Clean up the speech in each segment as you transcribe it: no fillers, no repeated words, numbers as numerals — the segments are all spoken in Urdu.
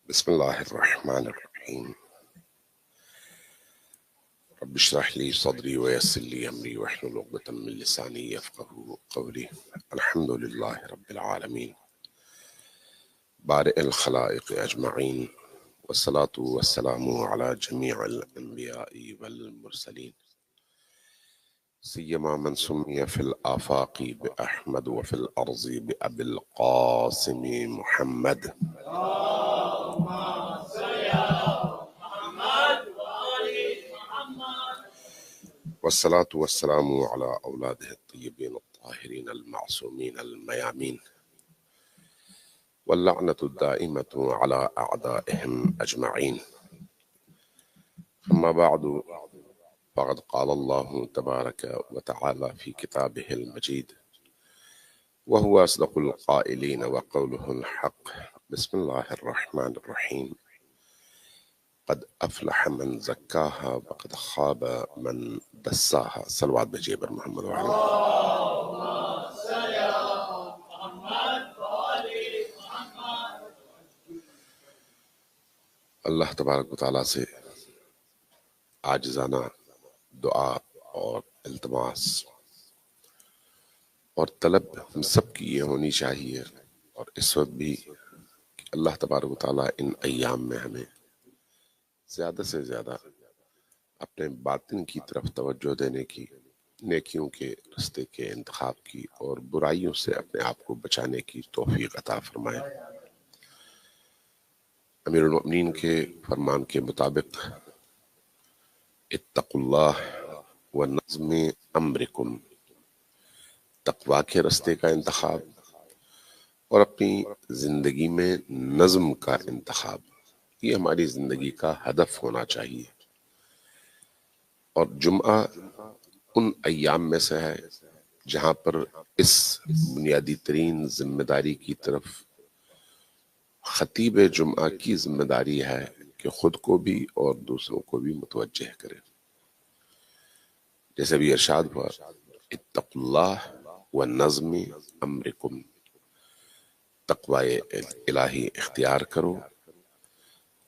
بسم الله الرحمن الرحيم. رب اشرح لي صدري ويسر لي أمري واحلل عقدة من لساني يفقهوا قولي. الحمد لله رب العالمين بارئ الخلائق أجمعين، والصلاة والسلام على جميع الأنبياء والمرسلين، سيما من سمي في الآفاق بأحمد وفي الأرض بأبي القاسم محمد. والصلاة والسلام على أولاده الطيبين الطاهرين المعصومين الميامين، واللعنة الدائمة على أعدائهم أجمعين. أما بعد، فقد قال الله تبارك وتعالى في كتابه المجيد، وهو أصدق القائلين وقوله الحق. بسم الله الرحمن الرحيم. قد أفلح من زكاها وقد خاب من دساها. صلوات بجيبر محمد وعلى اللہ تبارک و تعالیٰ سے عاجزانہ دعا اور التماس اور طلب ہم سب کی یہ ہونی چاہیے، اور اس وقت بھی کہ اللہ تبارک و تعالیٰ ان ایام میں ہمیں زیادہ سے زیادہ اپنے باطن کی طرف توجہ دینے کی، نیکیوں کے رستے کے انتخاب کی اور برائیوں سے اپنے آپ کو بچانے کی توفیق عطا فرمائے۔ امیر المؤمنین کے فرمان کے مطابق اتقوا اللہ ونظم امرکم، تقوی کے رستے کا انتخاب اور اپنی زندگی میں نظم کا انتخاب، یہ ہماری زندگی کا ہدف ہونا چاہیے۔ اور جمعہ ان ایام میں سے ہے جہاں پر اس بنیادی ترین ذمہ داری کی طرف خطیب جمعہ کی ذمہ داری ہے کہ خود کو بھی اور دوسروں کو بھی متوجہ کرے۔ جیسے بھی ارشاد ہوا، اتقوا اللہ ونظم امرکم، تقوی الہی اختیار کرو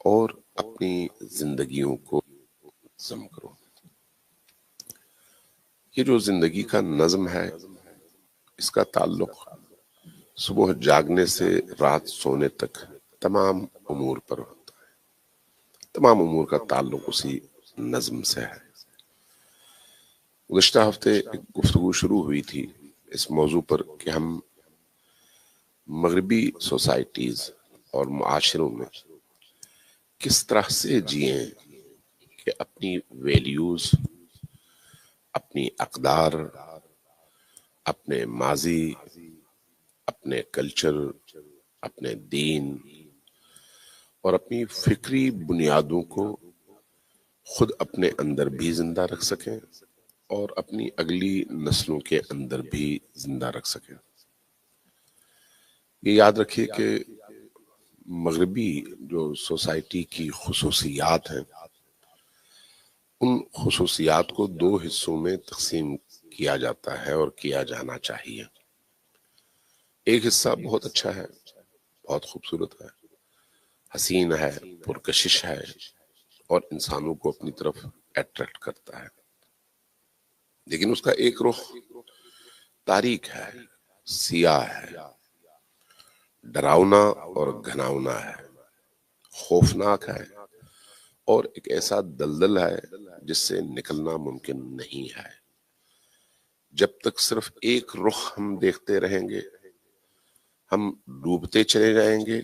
اور اپنی زندگیوں کو نظم کرو۔ یہ جو زندگی کا نظم ہے، اس کا تعلق صبح جاگنے سے رات سونے تک تمام امور پر ہوتا ہے۔ تمام امور کا تعلق اسی نظم سے ہے۔ گزشتہ ہفتے ایک گفتگو شروع ہوئی تھی اس موضوع پر کہ ہم مغربی سوسائٹیز اور معاشروں میں کس طرح سے جئیں کہ اپنی ویلیوز، اپنی اقدار، اپنے ماضی، اپنے کلچر، اپنے دین اور اپنی فکری بنیادوں کو خود اپنے اندر بھی زندہ رکھ سکیں اور اپنی اگلی نسلوں کے اندر بھی زندہ رکھ سکیں۔ یہ یاد رکھیے کہ مغربی جو سوسائٹی کی خصوصیات ہیں، ان خصوصیات کو دو حصوں میں تقسیم کیا جاتا ہے اور کیا جانا چاہیے۔ ایک حصہ بہت اچھا ہے، بہت خوبصورت ہے، حسین ہے، پرکشش ہے اور انسانوں کو اپنی طرف اٹریکٹ کرتا ہے، لیکن اس کا ایک رخ تاریک ہے، سیاہ ہے، ڈراؤنا اور گھناؤنا ہے، خوفناک ہے اور ایک ایسا دلدل ہے جس سے نکلنا ممکن نہیں ہے۔ جب تک صرف ایک رخ ہم دیکھتے رہیں گے، ہم ڈوبتے چلے جائیں گے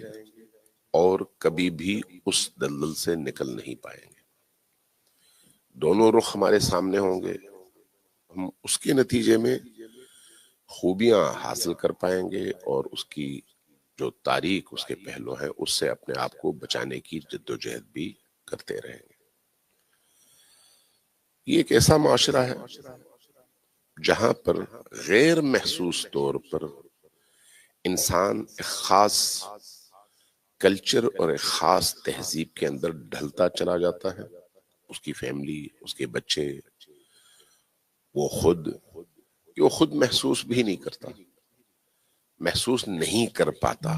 اور کبھی بھی اس دلدل سے نکل نہیں پائیں گے۔ دونوں رخ ہمارے سامنے ہوں گے، ہم اس کے نتیجے میں خوبیاں حاصل کر پائیں گے اور اس کی جو تاریخ اس کے پہلو ہیں اس سے اپنے آپ کو بچانے کی جدوجہد بھی کرتے رہیں گے۔ یہ ایک ایسا معاشرہ ہے جہاں پر غیر محسوس طور پر انسان ایک خاص کلچر اور ایک خاص تہذیب کے اندر ڈھلتا چلا جاتا ہے۔ اس کی فیملی، اس کے بچے، وہ خود محسوس بھی نہیں کرتا، محسوس نہیں کر پاتا،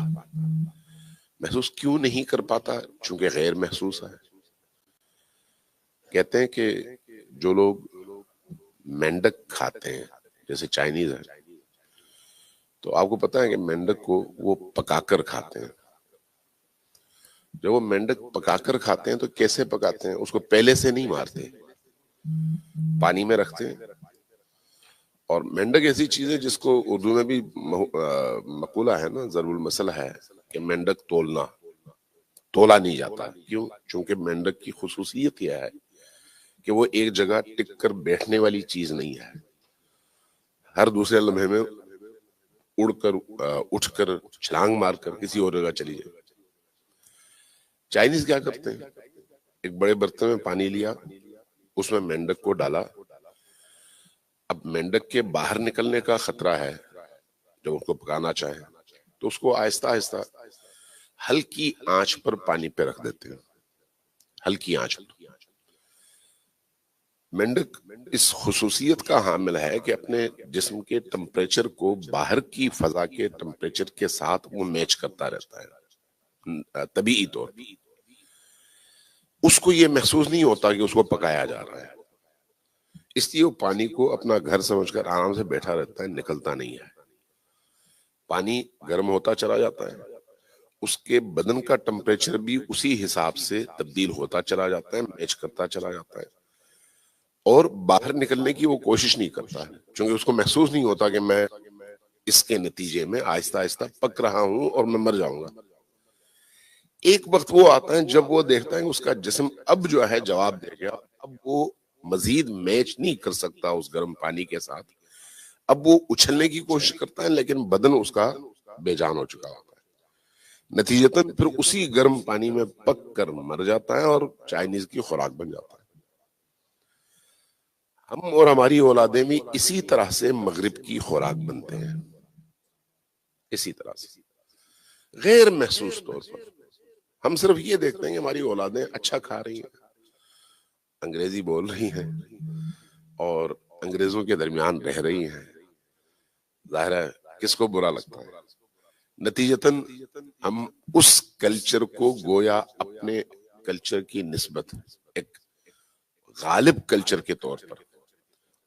محسوس کیوں نہیں کر پاتا؟ چونکہ غیر محسوس ہے. کہتے ہیں کہ جو لوگ مینڈک کھاتے ہیں جیسے چائنیز ہے، تو آپ کو پتا ہے کہ مینڈک کو وہ پکا کر کھاتے ہیں. جب وہ مینڈک پکا کر کھاتے ہیں تو کیسے پکاتے ہیں؟ اس کو پہلے سے نہیں مارتے، پانی میں رکھتے ہیں. اور مینڈک ایسی چیز ہے جس کو اردو میں بھی مقولہ ہے نا، ضرب المثل ہے کہ مینڈک تولا نہیں جاتا. کیوں؟ چونکہ مینڈک کی خصوصیت یہ ہے کہ وہ ایک جگہ ٹک کر بیٹھنے والی چیز نہیں ہے، ہر دوسرے لمحے میں اڑ کر اٹھ کر چھلانگ مار کر کسی اور جگہ چلی جائے. چائنیز کیا کرتے ہیں؟ ایک بڑے برتن میں پانی لیا، اس میں مینڈک کو ڈالا. اب مینڈک کے باہر نکلنے کا خطرہ ہے جب اس کو پکانا چاہیں تو اس کو آہستہ آہستہ ہلکی آنچ پر پانی پہ رکھ دیتے ہیں، ہلکی آنچ پر. مینڈک اس خصوصیت کا حامل ہے کہ اپنے جسم کے ٹمپریچر کو باہر کی فضا کے ٹمپریچر کے ساتھ وہ میچ کرتا رہتا ہے طبیعی طور پر. اس کو یہ محسوس نہیں ہوتا کہ اس کو پکایا جا رہا ہے، اس لیے وہ پانی کو اپنا گھر سمجھ کر آرام سے بیٹھا رہتا ہے، نکلتا نہیں ہے. پانی گرم ہوتا چلا جاتا ہے، اس کے بدن کا ٹمپریچر بھی اسی حساب سے تبدیل ہوتا چلا جاتا ہے، میچ کرتا چلا جاتا ہے، اور باہر نکلنے کی وہ کوشش نہیں کرتا ہے، چونکہ اس کو محسوس نہیں ہوتا کہ میں اس کے نتیجے میں آہستہ آہستہ پک رہا ہوں اور میں مر جاؤں گا. ایک وقت وہ آتا ہے جب وہ دیکھتا ہے کہ اس کا جسم اب جو ہے جواب دے گیا، اب وہ مزید میچ نہیں کر سکتا اس گرم پانی کے ساتھ. اب وہ اچھلنے کی کوشش کرتا ہے لیکن بدن اس کا بے جان ہو چکا ہوتا ہے، نتیجتاً پھر اسی گرم پانی میں پک کر مر جاتا ہے اور چائنیز کی خوراک بن جاتا ہے. ہم اور ہماری اولادیں بھی اسی طرح سے مغرب کی خوراک بنتے ہیں، اسی طرح سے غیر محسوس طور پر. ہم صرف یہ دیکھتے ہیں کہ ہماری اولادیں اچھا کھا رہی ہیں، انگریزی بول رہی ہیں اور انگریزوں کے درمیان رہ رہی ہیں. ظاہر ہے کس کو برا لگتا ہے؟ نتیجتاً ہم اس کلچر کو گویا اپنے کلچر کی نسبت ایک غالب کلچر کے طور پر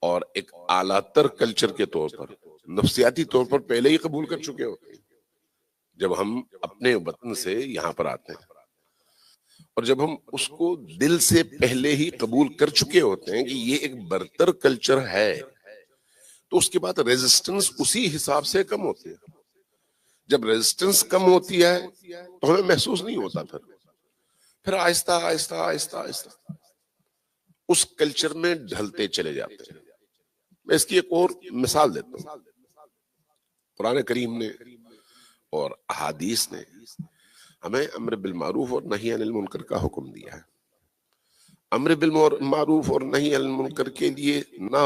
اور ایک اعلیٰ تر کلچر کے طور پر نفسیاتی طور پر پہلے ہی قبول کر چکے ہوتے ہیں جب ہم اپنے وطن سے یہاں پر آتے ہیں. اور جب ہم اس کو دل سے پہلے ہی قبول کر چکے ہوتے ہیں کہ یہ ایک برتر کلچر ہے، تو اس کے بعد ریزسٹنس اسی حساب سے کم ہوتی ہے. جب ریزسٹنس کم ہوتی ہے تو ہمیں محسوس نہیں ہوتا، پھر آہستہ آہستہ آہستہ آہستہ اس کلچر میں ڈھلتے چلے جاتے ہیں. میں اس کی ایک اور مثال دیتا ہوں. قرآن کریم نے اور احادیث نے ہمیں امر بالمعروف اور نہی عن المنکر کا حکم دیا ہے. امر بالمعروف اور نہی عن المنکر کے لیے نہ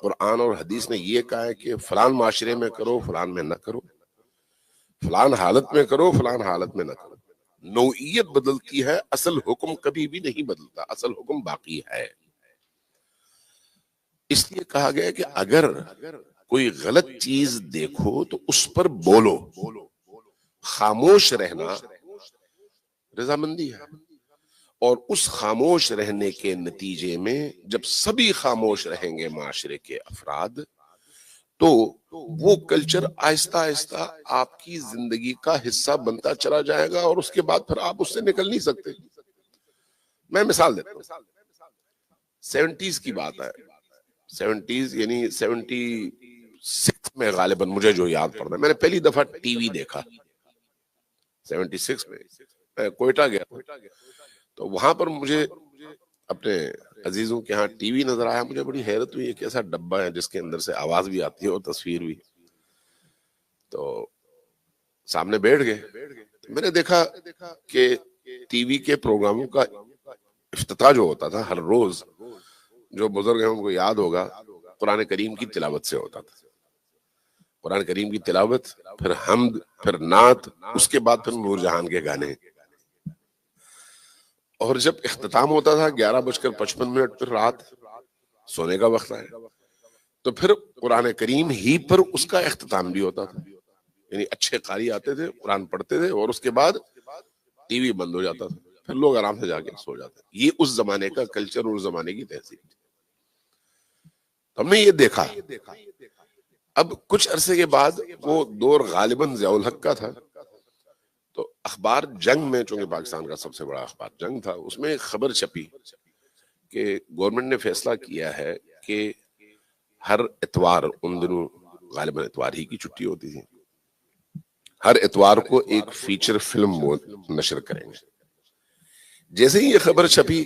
قرآن اور حدیث نے یہ کہا ہے کہ فلان معاشرے میں کرو فلان میں نہ کرو، فلان حالت میں کرو فلان حالت میں نہ کرو. نوعیت بدلتی ہے، اصل حکم کبھی بھی نہیں بدلتا، اصل حکم باقی ہے. اس لیے کہا گیا کہ اگر کوئی غلط چیز دیکھو تو اس پر بولو. خاموش رہنا رضامندی ہے، اور اس خاموش رہنے کے نتیجے میں جب سبھی خاموش رہیں گے معاشرے کے افراد، تو وہ کلچر آہستہ آہستہ آپ کی زندگی کا حصہ بنتا چلا جائے گا، اور اس کے بعد پھر آپ اس سے نکل نہیں سکتے. میں مثال دیتا ہوں. 70s کی بات ہے، 70s یعنی 76 میں غالباً مجھے جو یاد پڑتا ہے، میں نے پہلی دفعہ ٹی وی دیکھا 76 میں کوئٹہ گیا تو وہاں پر مجھے اپنے عزیزوں کے ہاں ٹی وی نظر آیا. مجھے بڑی حیرت ہوئی، ایک ایسا ڈبہ ہے جس کے اندر سے آواز بھی آتی ہے اور تصویر بھی. تو سامنے بیٹھ گئے، میں نے دیکھا کہ ٹی وی کے پروگراموں کا افتتاح جو ہوتا تھا ہر روز، جو بزرگ ہیں ان کو یاد ہوگا، قرآن کریم کی تلاوت سے ہوتا تھا. قرآن کریم کی تلاوت، پھر حمد، پھر نعت، اس کے بعد پھر نور جہان کے گانے. اور جب اختتام ہوتا تھا 11:55 پھر رات سونے کا وقت آیا تو پھر قرآن کریم ہی پر اس کا اختتام بھی ہوتا تھا. یعنی اچھے قاری آتے تھے، قرآن پڑھتے تھے، اور اس کے بعد ٹی وی بند ہو جاتا تھا، پھر لوگ آرام سے جا کے سو جاتے. یہ اس زمانے کا کلچر اور اس زمانے کی تہذیب تھی. ہم نے یہ دیکھا. اب کچھ عرصے کے بعد وہ دور غالباً ضیاء الحق کا تھا، تو اخبار جنگ میں، چونکہ پاکستان کا سب سے بڑا اخبار جنگ تھا، اس میں ایک خبر چھپی کہ گورنمنٹ نے فیصلہ کیا ہے کہ ہر اتوار، ان دنوں غالباً اتوار ہی کی چھٹی ہوتی تھی، ہر اتوار کو ایک فیچر فلم نشر کریں گے. جیسے ہی یہ خبر چھپی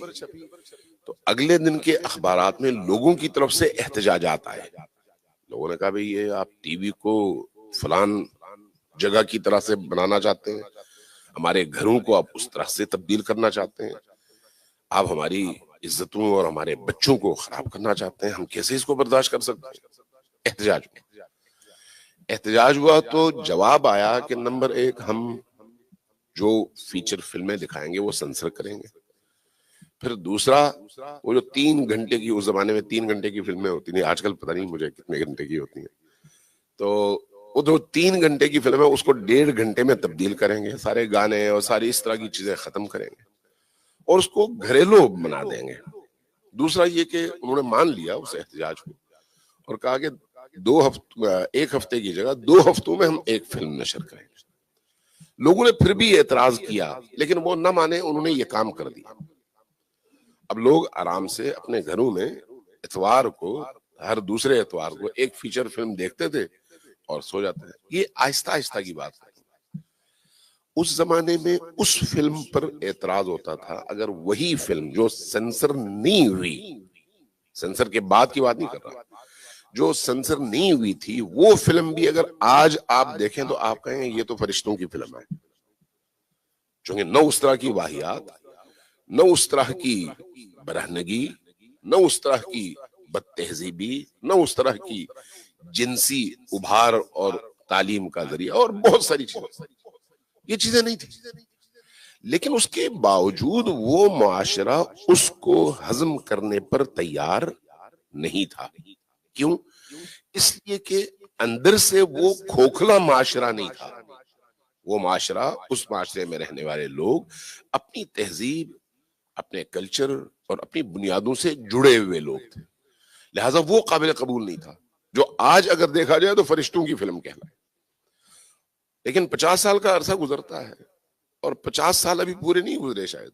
تو اگلے دن کے اخبارات میں لوگوں کی طرف سے احتجاجات آئے. لوگوں نے کہا بھئی یہ آپ ٹی وی کو فلان جگہ کی طرح سے بنانا چاہتے ہیں، ہمارے گھروں کو آپ اس طرح سے تبدیل کرنا چاہتے ہیں، آپ ہماری عزتوں اور ہمارے بچوں کو خراب کرنا چاہتے ہیں، ہم کیسے اس کو برداشت کر سکتے ہیں. احتجاج ہوا تو جواب آیا کہ نمبر ایک، ہم جو فیچر فلمیں دکھائیں گے وہ سنسر کریں گے. پھر دوسرا، وہ جو 3 گھنٹے کی، اس زمانے میں 3 گھنٹے کی فلمیں ہوتی تھیں، آج کل پتہ نہیں مجھے کتنے گھنٹے کی ہوتی ہیں، تو وہ جو 3 گھنٹے کی فلم ہے اس کو 1.5 گھنٹے میں تبدیل کریں گے، سارے گانے اور ساری اس طرح کی چیزیں ختم کریں گے اور اس کو گھریلو بنا دیں گے. دوسرا یہ کہ انہوں نے مان لیا اس احتجاج کو اور کہا کہ 1 ہفتے کی جگہ 2 ہفتوں میں ہم ایک فلم نشر کریں گے. لوگوں نے پھر بھی اعتراض کیا لیکن وہ نہ مانے، انہوں نے یہ کام کر دیا. اب لوگ آرام سے اپنے گھروں میں اتوار کو، ہر دوسرے اتوار کو ایک فیچر فلم دیکھتے تھے اور سو جاتے ہیں. یہ آہستہ آہستہ کی بات ہے. اس زمانے میں اس فلم پر اعتراض ہوتا تھا اگر وہی فلم جو سینسر نہیں ہوئی، سینسر کے بعد کی بات نہیں کر رہا، جو سینسر نہیں ہوئی تھی وہ فلم بھی اگر آج آپ دیکھیں تو آپ کہیں گے یہ تو فرشتوں کی فلم ہے. چونکہ نہ اس طرح کی واہیات، نہ اس طرح کی برہنگی، نہ اس طرح کی بد تہذیبی، نہ اس طرح کی جنسی ابھار اور تعلیم کا ذریعہ اور بہت ساری چیزیں، یہ چیزیں نہیں تھی. لیکن اس کے باوجود وہ معاشرہ اس کو ہضم کرنے پر تیار نہیں تھا. کیوں؟ اس لیے کہ اندر سے وہ کھوکھلا معاشرہ نہیں تھا. وہ معاشرہ، اس معاشرے میں رہنے والے لوگ اپنی تہذیب، اپنے کلچر اور اپنی بنیادوں سے جڑے ہوئے لوگ تھے، لہٰذا وہ قابل قبول نہیں تھا. جو آج اگر دیکھا جائے تو فرشتوں کی فلم کہلائے. لیکن 50 سال کا عرصہ گزرتا ہے اور 50 سال ابھی پورے نہیں گزرے شاید،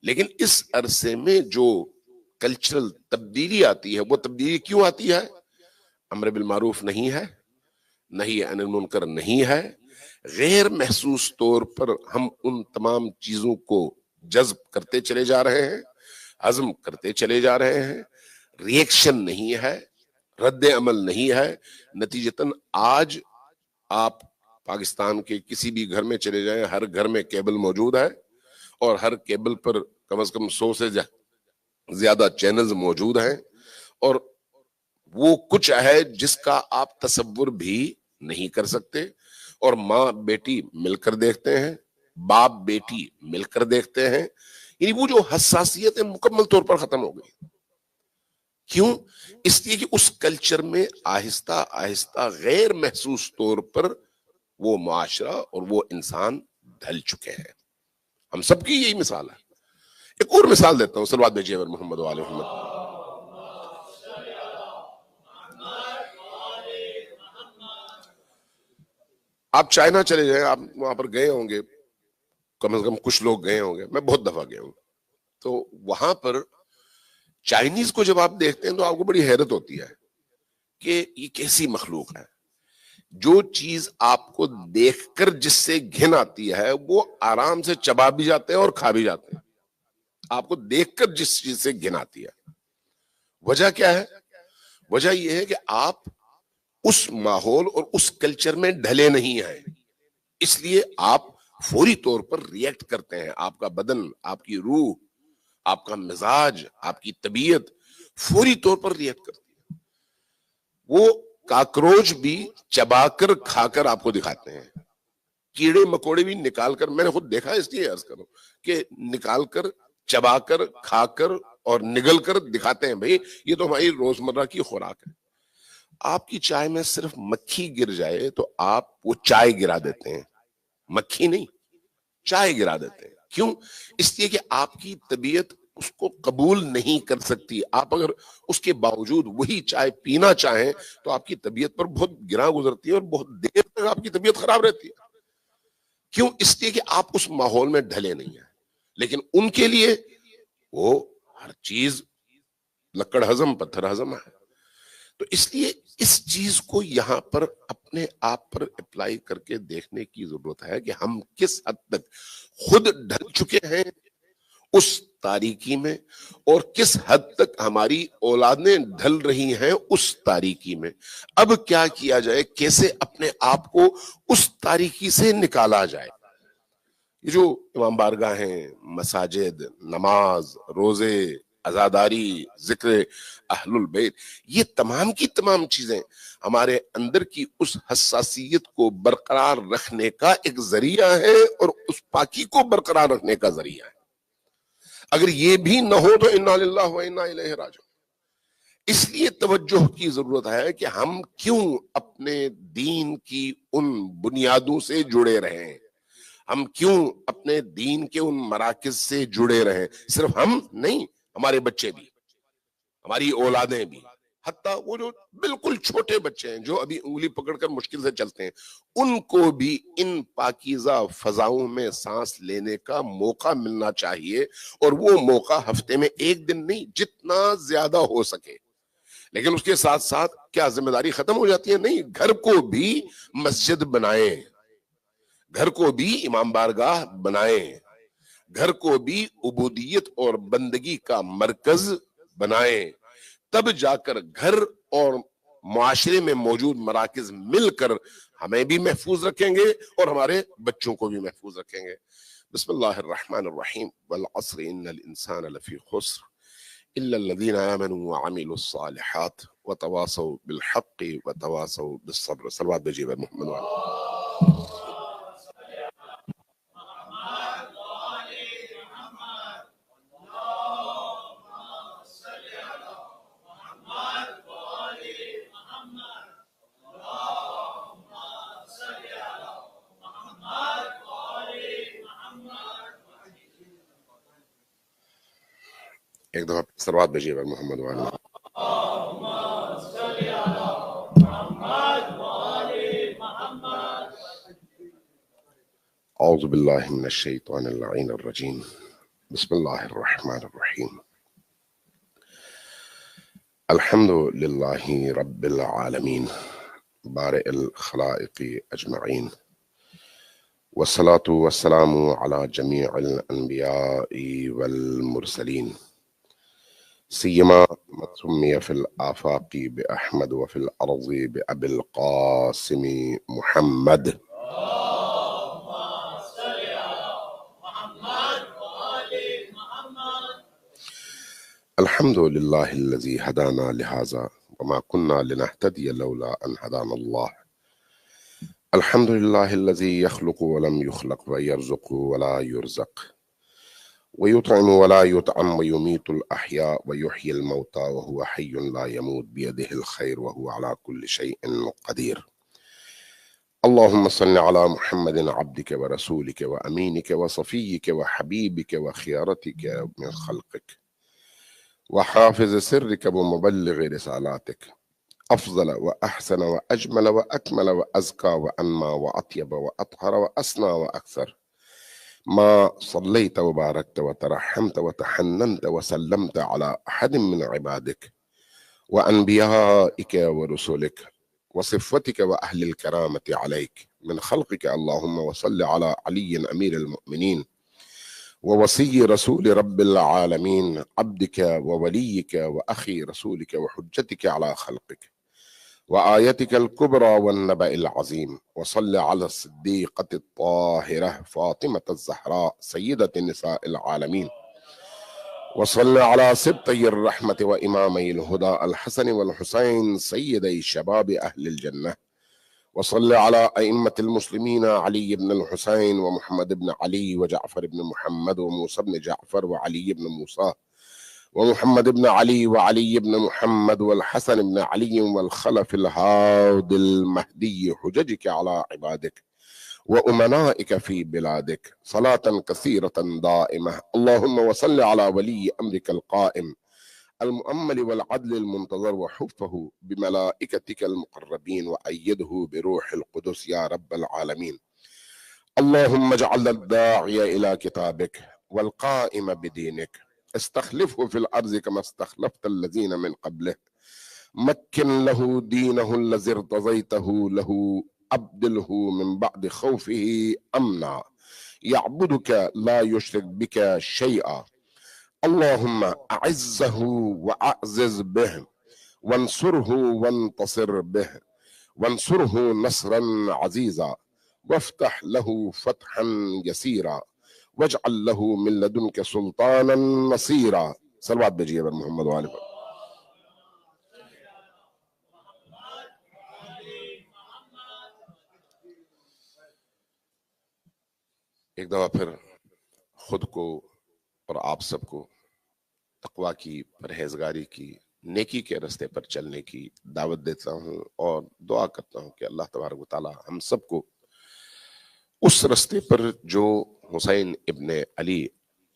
لیکن اس عرصے میں جو کلچرل تبدیلی آتی ہے، وہ تبدیلی کیوں آتی ہے؟ امر بالمعروف نہیں ہے، نہی عن المنکر نہیں ہے. غیر محسوس طور پر ہم ان تمام چیزوں کو جذب کرتے چلے جا رہے ہیں، ہضم کرتے چلے جا رہے ہیں. ریئیکشن نہیں ہے، رد عمل نہیں ہے. نتیجتاً آج آپ پاکستان کے کسی بھی گھر میں چلے جائیں، ہر گھر میں کیبل موجود ہے اور ہر کیبل پر کم از کم 100 سے زیادہ چینلز موجود ہیں، اور وہ کچھ ہے جس کا آپ تصور بھی نہیں کر سکتے. اور ماں بیٹی مل کر دیکھتے ہیں، باپ بیٹی مل کر دیکھتے ہیں. یعنی وہ جو حساسیت ہے مکمل طور پر ختم ہو گئی. کیوں؟ اس لیے کہ اس کلچر میں آہستہ آہستہ غیر محسوس طور پر وہ معاشرہ اور وہ انسان ڈھل چکے ہیں. ہم سب کی یہی مثال ہے. ایک اور مثال دیتا ہوں، صلوات بھیجیے محمد و آل محمد. آپ چائنا چلے جائیں، آپ وہاں پر گئے ہوں گے، کم از کم کچھ لوگ گئے ہوں گے، میں بہت دفعہ گیا ہوں. تو وہاں پر چائنیز کو جب آپ دیکھتے ہیں تو آپ کو بڑی حیرت ہوتی ہے کہ یہ کیسی مخلوق ہے. جو چیز آپ کو دیکھ کر جس سے گھن آتی ہے وہ آرام سے چبا بھی جاتے ہیں اور کھا بھی جاتے ہیں. آپ کو دیکھ کر جس چیز سے گھن آتی ہے، وجہ کیا ہے؟ وجہ یہ ہے کہ آپ اس ماحول اور اس کلچر میں ڈھلے نہیں ہیں، اس لیے آپ فوری طور پر ریئیکٹ کرتے ہیں. آپ کا بدن، آپ کی روح، آپ کا مزاج، آپ کی طبیعت فوری طور پر ریئیکٹ کرتی ہے. وہ کاکروچ بھی چبا کر کھا کر آپ کو دکھاتے ہیں، کیڑے مکوڑے بھی نکال کر، میں نے خود دیکھا اس لیے عرض کروں کہ نکال کر، چبا کر، کھا کر اور نگل کر دکھاتے ہیں بھئی یہ تو ہماری روزمرہ کی خوراک ہے. آپ کی چائے میں صرف مکھی گر جائے تو آپ وہ چائے گرا دیتے ہیں، مکھی نہیں. چائے گرا دیتے ہیں. کیوں؟ اس لیے کہ آپ کی طبیعت اس کو قبول نہیں کر سکتی. آپ اگر اس کے باوجود وہی چائے پینا چاہیں تو آپ کی طبیعت پر بہت گراں گزرتی ہے اور بہت دیر تک آپ کی طبیعت خراب رہتی ہے. کیوں؟ اس لیے کہ آپ اس ماحول میں ڈھلے نہیں ہیں. لیکن ان کے لیے وہ ہر چیز لکڑ ہضم پتھر ہضم ہے. تو اس لیے اس چیز کو یہاں پر اپنے آپ پر اپلائی کر کے دیکھنے کی ضرورت ہے کہ ہم کس حد تک خود ڈھل چکے ہیں اس تاریکی میں اور کس حد تک ہماری اولادیں ڈھل رہی ہیں اس تاریکی میں. اب کیا کیا جائے، کیسے اپنے آپ کو اس تاریکی سے نکالا جائے. یہ جو امام بارگاہ ہیں، مساجد، نماز، روزے، عزاداری، ذکر اہل البیت، یہ تمام کی تمام چیزیں ہمارے اندر کی اس حساسیت کو برقرار رکھنے کا ایک ذریعہ ہے اور اس پاکی کو برقرار رکھنے کا ذریعہ ہے. اگر یہ بھی نہ ہو تو انا للہ و انا الیہ راجعون. اس لیے توجہ کی ضرورت ہے کہ ہم کیوں اپنے دین کی ان بنیادوں سے جڑے رہیں، ہم کیوں اپنے دین کے ان مراکز سے جڑے رہیں. صرف ہم نہیں، ہمارے بچے بھی، ہماری اولادیں بھی، حتیٰ وہ جو بالکل چھوٹے بچے ہیں جو ابھی انگلی پکڑ کر مشکل سے چلتے ہیں، ان کو بھی ان پاکیزہ فضاؤں میں سانس لینے کا موقع ملنا چاہیے. اور وہ موقع ہفتے میں ایک دن نہیں، جتنا زیادہ ہو سکے. لیکن اس کے ساتھ ساتھ کیا ذمہ داری ختم ہو جاتی ہے؟ نہیں، گھر کو بھی مسجد بنائیں، گھر کو بھی امام بارگاہ بنائیں، گھر کو بھی عبودیت اور بندگی کا مرکز بنائیں. تب جا کر گھر اور معاشرے میں موجود مراکز مل کر ہمیں بھی محفوظ رکھیں گے اور ہمارے بچوں کو بھی محفوظ رکھیں گے. بسم اللہ الرحمن الرحیم. والعصر ان الانسان لفی خسر الا الذين آمنوا وعملوا الصالحات وتواصوا بالحق وتواصوا بالصبر. صلوات بجیب محمد وعلى. ایک دفعہ صلوات بھیجیے گا محمد والا. اعوذ باللہ من الشیطان اللعین الرجیم. بسم اللہ الرحمن الرحیم. الحمد للہ رب العالمین بارئ الخلائق اجمعین، والصلاة والسلام على جميع الانبیاء والمرسلین، سیما من سمی فی الآفاق بأحمد وفی الارض بأبی القاسم محمد. الحمد للہ الذی ہدانا لہذا وما كنا لنہتدی لولا ان ہدانا اللہ. الحمد للہ الذی یخلق ولم یخلق ویرزق ولا یرزق ويطعم ولا يطعم ويميت الأحياء ويحيي الموتى وهو حي لا يموت بيده الخير وهو على كل شيء قدير. اللهم صل على محمد عبدك ورسولك وأمينك وصفيك وحبيبك وخيارتك من خلقك وحافظ سرك ومبلغ رسالاتك، أفضل وأحسن وأجمل وأكمل وأزكى وأنمى وأطيب وأطهر وأسنى وأكثر ما صليت وباركت وترحمت وتحننت وسلمت على أحد من عبادك وأنبيائك ورسلك وصفتك وأهل الكرامة عليك من خلقك. اللهم وصل على علي أمير المؤمنين ووصي رسول رب العالمين، عبدك ووليك وأخي رسولك وحجتك على خلقك وآيتك الكبرى والنبأ العظيم. وصل على الصديقة الطاهرة فاطمة الزهراء سيدة نساء العالمين. وصل على سبطي الرحمة وإمامي الهدى الحسن والحسين سيدي شباب أهل الجنة. وصل على أئمة المسلمين علي بن الحسين ومحمد بن علي وجعفر بن محمد وموسى بن جعفر وعلي بن موسى ومحمد بن علي وعلي بن محمد والحسن بن علي والخلف الهادي المهدي حججك على عبادك. وأمنائك في بلادك صلاة كثيرة دائمة اللهم وصل على ولي أمرك القائم المؤمل والعدل المنتظر وحفه بملائكتك المقربين وأيده بروح القدس يا رب العالمين. اللهم اجعل الداعي إلى كتابك والقائم بدينك استخلفه في الأرض كما استخلفت الذين من قبله، مكن له دينه الذي ارتضيته له، أبدله من بعد خوفه أمنا يعبدك لا يشرك بك شيئا. اللهم أعزه وأعزز به، وانصره وانتصر به، وانصره نصرا عزيزا، وافتح له فتحا يسيرا، واجعل له من لدنك سلطانا نصيرا. صلوات بجیے بر محمد وآلہ وسلم. ایک دفعہ پھر خود کو اور آپ سب کو تقویٰ کی، پرہیزگاری کی، نیکی کے راستے پر چلنے کی دعوت دیتا ہوں اور دعا کرتا ہوں کہ اللہ تبارک و تعالی ہم سب کو اس راستے پر جو حسین ابن علی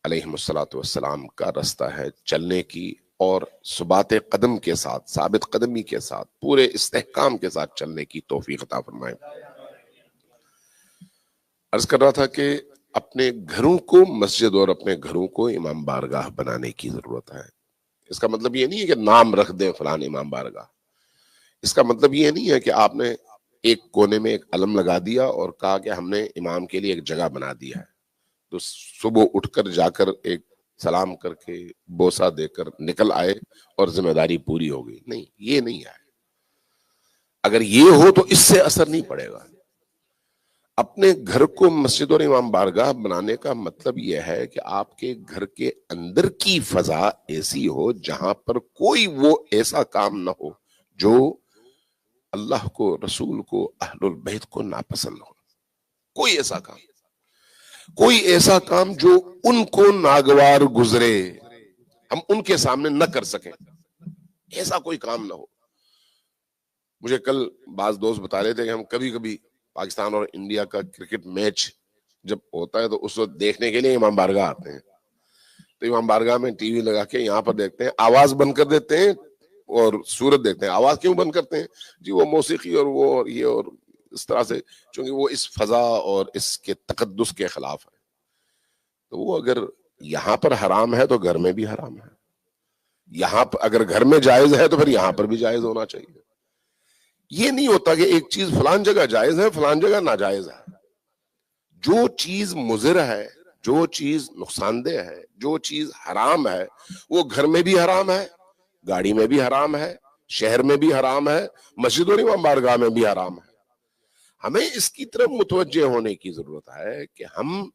علیہ السلام کا راستہ ہے چلنے کی، اور ثبات قدم کے ساتھ، ثابت قدمی کے ساتھ، پورے استحکام کے ساتھ چلنے کی توفیق عطا فرمائے. عرض کر رہا تھا کہ اپنے گھروں کو مسجد اور اپنے گھروں کو امام بارگاہ بنانے کی ضرورت ہے. اس کا مطلب یہ نہیں ہے کہ نام رکھ دیں فلان امام بارگاہ. اس کا مطلب یہ نہیں ہے کہ آپ نے ایک کونے میں ایک علم لگا دیا اور کہا کہ ہم نے امام کے لیے ایک جگہ بنا دیا ہے، تو صبح اٹھ کر جا کر ایک سلام کر کے بوسہ دے کر نکل آئے اور ذمہ داری پوری ہو گئی. نہیں، یہ نہیں ہے. اگر یہ ہو تو اس سے اثر نہیں پڑے گا. اپنے گھر کو مسجد اور امام بارگاہ بنانے کا مطلب یہ ہے کہ آپ کے گھر کے اندر کی فضا ایسی ہو جہاں پر کوئی وہ ایسا کام نہ ہو جو اللہ کو، رسول کو، اہل البیت کو ناپسند ہو. کوئی ایسا کام جو ان کو ناگوار گزرے، ہم ان کے سامنے نہ کر سکیں، ایسا کوئی کام نہ ہو. مجھے کل بعض دوست بتا رہے تھے کہ ہم کبھی کبھی پاکستان اور انڈیا کا کرکٹ میچ جب ہوتا ہے تو اس وقت دیکھنے کے لیے امام بارگاہ آتے ہیں. تو امام بارگاہ میں ٹی وی لگا کے یہاں پر دیکھتے ہیں، آواز بند کر دیتے ہیں اور صورت دیکھتے ہیں. آواز کیوں بند کرتے ہیں؟ جی وہ موسیقی اور وہ اور یہ اور اس طرح سے، چونکہ وہ اس فضا اور اس کے تقدس کے خلاف ہے. تو وہ اگر یہاں پر حرام ہے تو گھر میں بھی حرام ہے. یہاں پر اگر گھر میں جائز ہے تو پھر یہاں پر بھی جائز ہونا چاہیے. یہ نہیں ہوتا کہ ایک چیز فلان جگہ جائز ہے فلان جگہ ناجائز ہے. جو چیز مضر ہے، جو چیز نقصان دہ ہے، جو چیز حرام ہے، وہ گھر میں بھی حرام ہے، گاڑی میں بھی حرام ہے، شہر میں بھی حرام ہے، مسجد اور امام بارگاہ میں بھی حرام ہے. ہمیں اس کی طرف متوجہ ہونے کی ضرورت ہے کہ ہم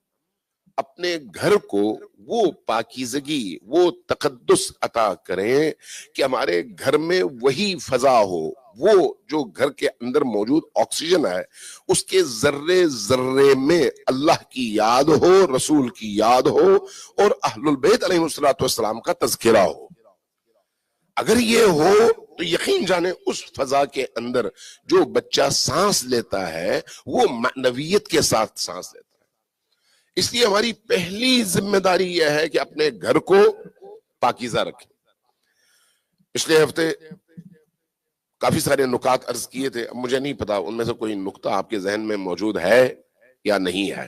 اپنے گھر کو وہ پاکیزگی، وہ تقدس عطا کریں کہ ہمارے گھر میں وہی فضا ہو، وہ جو گھر کے اندر موجود آکسیجن ہے اس کے ذرے ذرے میں اللہ کی یاد ہو، رسول کی یاد ہو اور اہل البیت علیہ السلام کا تذکرہ ہو. اگر یہ ہو تو یقین جانے اس فضا کے اندر جو بچہ سانس لیتا ہے وہ معنویت کے ساتھ سانس لیتا ہے. اس لیے ہماری پہلی ذمہ داری یہ ہے کہ اپنے گھر کو پاکیزہ رکھیں. پچھلے ہفتے کافی سارے نکات عرض کیے تھے، اب مجھے نہیں پتا ان میں سے کوئی نکتہ آپ کے ذہن میں موجود ہے یا نہیں ہے.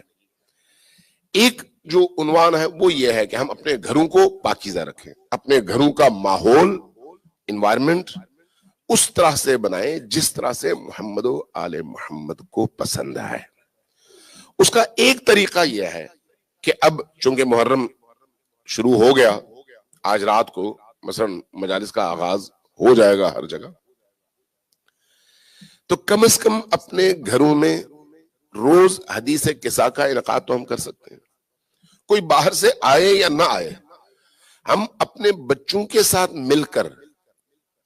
ایک جو عنوان ہے وہ یہ ہے کہ ہم اپنے گھروں کو پاکیزہ رکھیں، اپنے گھروں کا ماحول، انوائرمنٹ اس طرح سے بنائیں جس طرح سے محمد و آل محمد کو پسند ہے. اس کا ایک طریقہ یہ ہے کہ اب چونکہ محرم شروع ہو گیا، آج رات کو مثلا مجالس کا آغاز ہو جائے گا ہر جگہ، تو کم از کم اپنے گھروں میں روز حدیث کسا کا انعقاد تو ہم کر سکتے ہیں. کوئی باہر سے آئے یا نہ آئے، ہم اپنے بچوں کے ساتھ مل کر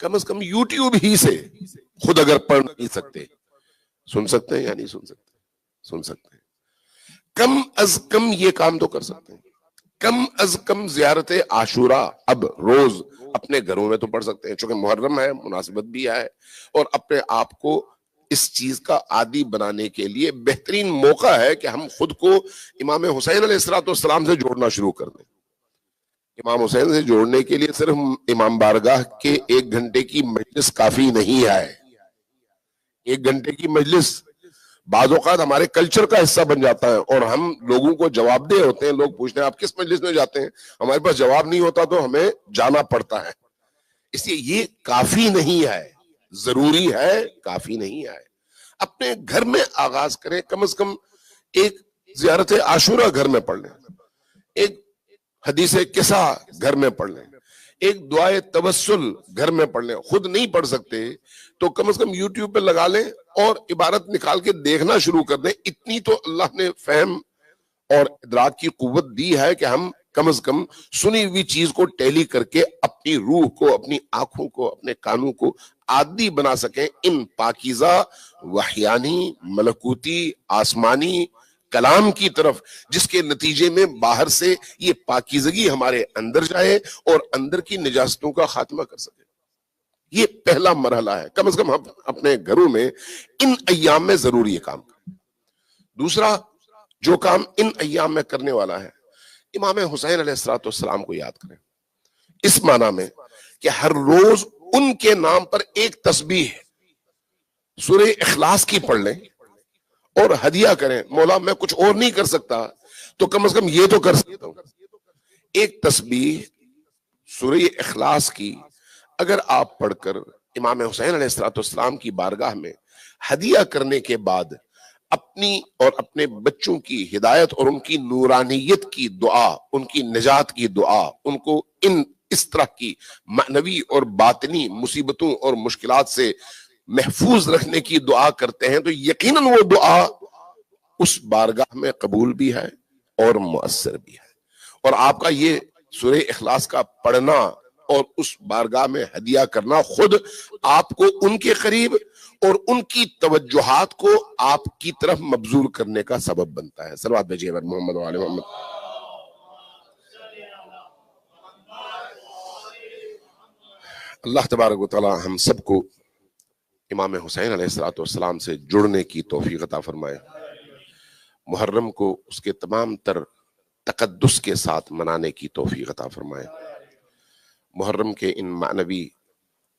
کم از کم یوٹیوب ہی سے خود اگر پڑھ نہیں سکتے، سن سکتے ہیں یا نہیں سن سکتے؟ سن سکتے ہیں. کم از کم یہ کام تو کر سکتے ہیں. کم از کم زیارت عاشورہ اب روز اپنے گھروں میں تو پڑھ سکتے ہیں، چونکہ محرم ہے، مناسبت بھی ہے، اور اپنے آپ کو اس چیز کا عادی بنانے کے لیے بہترین موقع ہے کہ ہم خود کو امام حسین علیہ السلام سے جوڑنا شروع کر دیں۔ امام حسین سے جوڑنے کے لیے صرف امام بارگاہ کے 1 گھنٹے کی مجلس کافی نہیں ہے۔ 1 گھنٹے کی مجلس بعض اوقات ہمارے کلچر کا حصہ بن جاتا ہے اور ہم لوگوں کو جواب دہ ہوتے ہیں۔ لوگ پوچھتے ہیں آپ کس مجلس میں جاتے ہیں، ہمارے پاس جواب نہیں ہوتا تو ہمیں جانا پڑتا ہے۔ اس لیے یہ کافی نہیں ہے، ضروری ہے، کافی نہیں ہے۔ اپنے گھر میں آغاز کریں، کم از کم ایک زیارت عاشورہ گھر میں پڑھ لیں، ایک حدیث قصہ گھر میں پڑھ لیں، ایک دعائے توسل گھر میں پڑھ لیں۔ خود نہیں پڑھ سکتے تو کم از کم یوٹیوب پہ لگا لیں اور عبارت نکال کے دیکھنا شروع کر دیں۔ اتنی تو اللہ نے فہم اور ادراک کی قوت دی ہے کہ ہم کم از کم سنی ہوئی چیز کو ٹیلی کر کے اپنی روح کو، اپنی آنکھوں کو، اپنے کانوں کو عادی بنا سکیں ان پاکیزہ وحیانی ملکوتی آسمانی کلام کی طرف، جس کے نتیجے میں باہر سے یہ پاکیزگی ہمارے اندر جائے اور اندر کی نجاستوں کا خاتمہ کر سکے۔ یہ پہلا مرحلہ ہے، کم از کم ہم اپنے گھروں میں ان ایام میں ضرور یہ کام کریں۔ دوسرا جو کام ان ایام میں کرنے والا ہے، امام حسین علیہ السلام کو یاد کریں، اس معنی میں کہ ہر روز ان کے نام پر ایک تسبیح سورہ اخلاص کی پڑھ لیں اور ہدیہ کریں۔ مولا میں کچھ اور نہیں کر سکتا تو کم از کم یہ تو کر سکتا ہوں۔ ایک تسبیح سورہ اخلاص کی اگر آپ پڑھ کر امام حسین علیہ السلام کی بارگاہ میں ہدیہ کرنے کے بعد اپنی اور اپنے بچوں کی ہدایت اور ان کی نورانیت کی دعا، ان کی نجات کی دعا، ان کو اس طرح کی معنوی اور باطنی مصیبتوں اور مشکلات سے محفوظ رکھنے کی دعا کرتے ہیں تو یقیناً وہ دعا اس بارگاہ میں قبول بھی ہے اور مؤثر بھی ہے۔ اور آپ کا یہ سورہ اخلاص کا پڑھنا اور اس بارگاہ میں ہدیہ کرنا خود آپ کو ان کے قریب اور ان کی توجہات کو آپ کی طرف مبذول کرنے کا سبب بنتا ہے۔ صلوات بھیجیے محمد و آل محمد۔ اللہ تبارک و تعالی ہم سب کو امام حسین علیہ السلام سے جڑنے کی توفیق عطا فرمائے۔ محرم کو اس کے تمام تر تقدس کے ساتھ منانے کی توفیق عطا فرمائے۔ محرم کے ان معنوی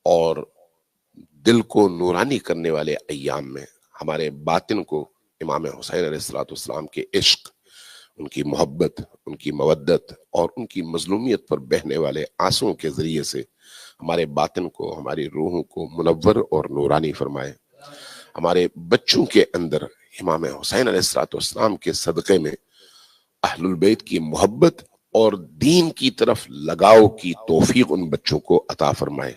اور دل کو نورانی کرنے والے ایام میں ہمارے باطن کو امام حسین علیہ السلام کے عشق، ان کی محبت، ان کی مودت اور ان کی مظلومیت پر بہنے والے آنسوؤں کے ذریعے سے ہمارے باطن کو، ہماری روحوں کو منور اور نورانی فرمائے۔ ہمارے بچوں کے اندر امام حسین علیہ السلام کے صدقے میں اہل البیت کی محبت اور دین کی طرف لگاؤ کی توفیق ان بچوں کو عطا فرمائے۔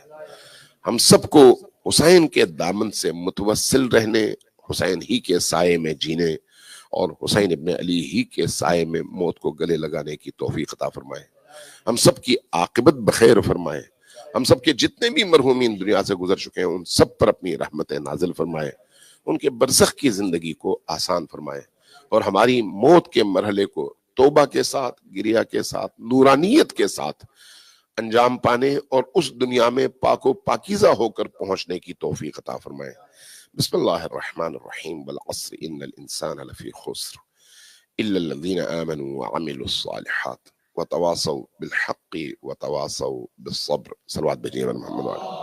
ہم سب کو حسین کے دامن سے متوسل رہنے، حسین ہی کے سائے میں جینے اور حسین ابن علی ہی کے سائے میں موت کو گلے لگانے کی توفیق عطا فرمائے۔ ہم سب کی عاقبت بخیر فرمائے۔ ہم سب کے جتنے بھی مرحومین دنیا سے گزر چکے ہیں ان سب پر اپنی رحمت نازل فرمائے، ان کے برزخ کی زندگی کو آسان فرمائے اور ہماری موت کے مرحلے کو توبہ کے ساتھ، گریہ کے ساتھ، نورانیت کے ساتھ انجام پانے اور اس دنیا میں پاک و پاکیزہ ہو کر پہنچنے کی توفیق عطا فرمائے۔ بسم اللہ الرحمن الرحیم۔ والعصر ان الانسان لفی خسر الا الذین آمنوا وعملوا الصالحات وتواصوا بالحق وتواصوا بالصبر۔ صلوات بھیجیے محمد۔